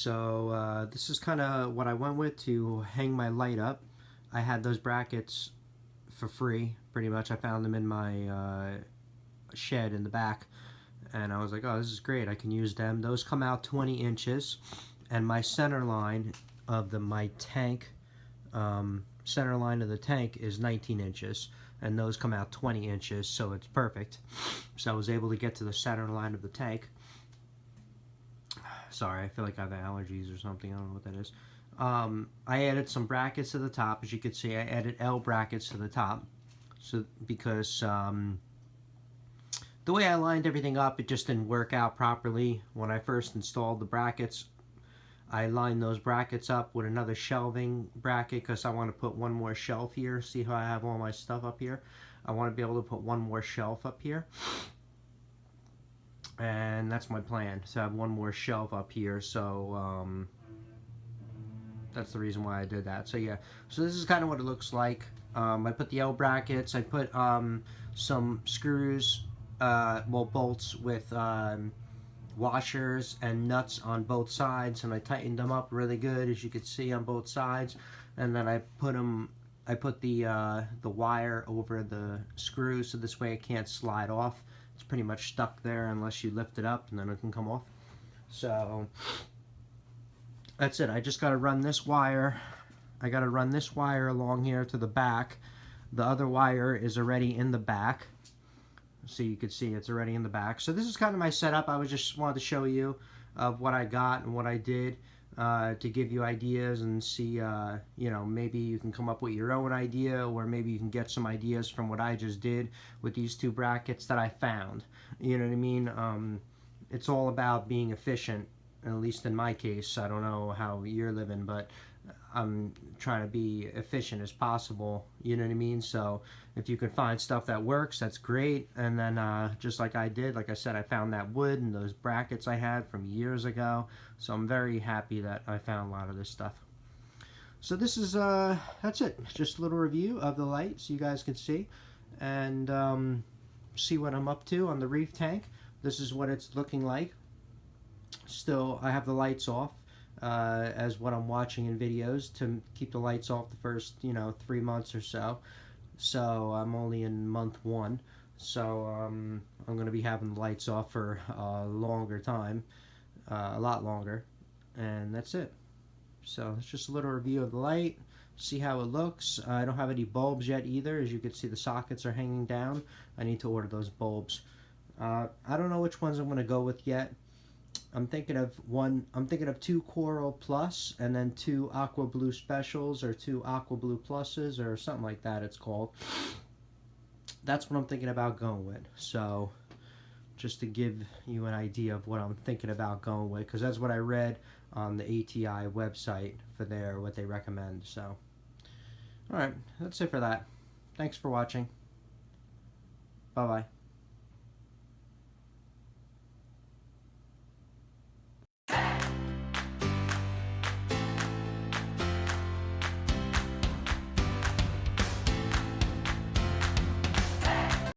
So this is kind of what I went with to hang my light up. I had those brackets for free, pretty much. I found them in my shed in the back, and I was like, oh, this is great, I can use them. Those come out 20 inches, and my center line of my tank, center line of the tank is 19 inches, and those come out 20 inches, so it's perfect. So I was able to get to the center line of the tank. Sorry, I feel like I have allergies or something. I don't know what that is. I added some brackets to the top. As you can see, I added L brackets to the top. So because the way I lined everything up, it just didn't work out properly. When I first installed the brackets, I lined those brackets up with another shelving bracket because I want to put one more shelf here. See how I have all my stuff up here? I want to be able to put one more shelf up here. And that's my plan, to have one more shelf up here. So that's the reason why I did that. So yeah, so this is kind of what it looks like. I put the L brackets, I put some screws, well, bolts with washers and nuts on both sides, and I tightened them up really good, as you can see, on both sides. And then I put the wire over the screw, so this way it can't slide off. It's pretty much stuck there unless you lift it up, and then it can come off. So that's it. I just got to run this wire. I got to run this wire along here to the back. The other wire is already in the back, so you can see it's already in the back. So this is kind of my setup. I just wanted to show you of what I got and what I did, to give you ideas and see, you know, maybe you can come up with your own idea, or maybe you can get some ideas from what I just did with these two brackets that I found. You know what I mean? It's all about being efficient, at least in my case. I don't know how you're living, but I'm trying to be efficient as possible, you know what I mean? So if you can find stuff that works, that's great. And then just like I did, like I said, I found that wood and those brackets I had from years ago, so I'm very happy that I found a lot of this stuff. So this is that's it, just a little review of the light so you guys can see and see what I'm up to on the reef tank. This is what it's looking like. Still, I have the lights off, as what I'm watching in videos, to keep the lights off the first, you know, 3 months or so. So I'm only in month 1, so I'm going to be having the lights off for a longer time, a lot longer, and that's it. So it's just a little review of the light, see how it looks. I don't have any bulbs yet either. As you can see, the sockets are hanging down. I need to order those bulbs. I don't know which ones I'm going to go with yet. I'm thinking of 2 Coral Plus, and then 2 Aqua Blue Specials, or 2 Aqua Blue Pluses, or something like that it's called. That's what I'm thinking about going with. So just to give you an idea of what I'm thinking about going with, because that's what I read on the ATI website for what they recommend. So alright, that's it for that. Thanks for watching. Bye bye.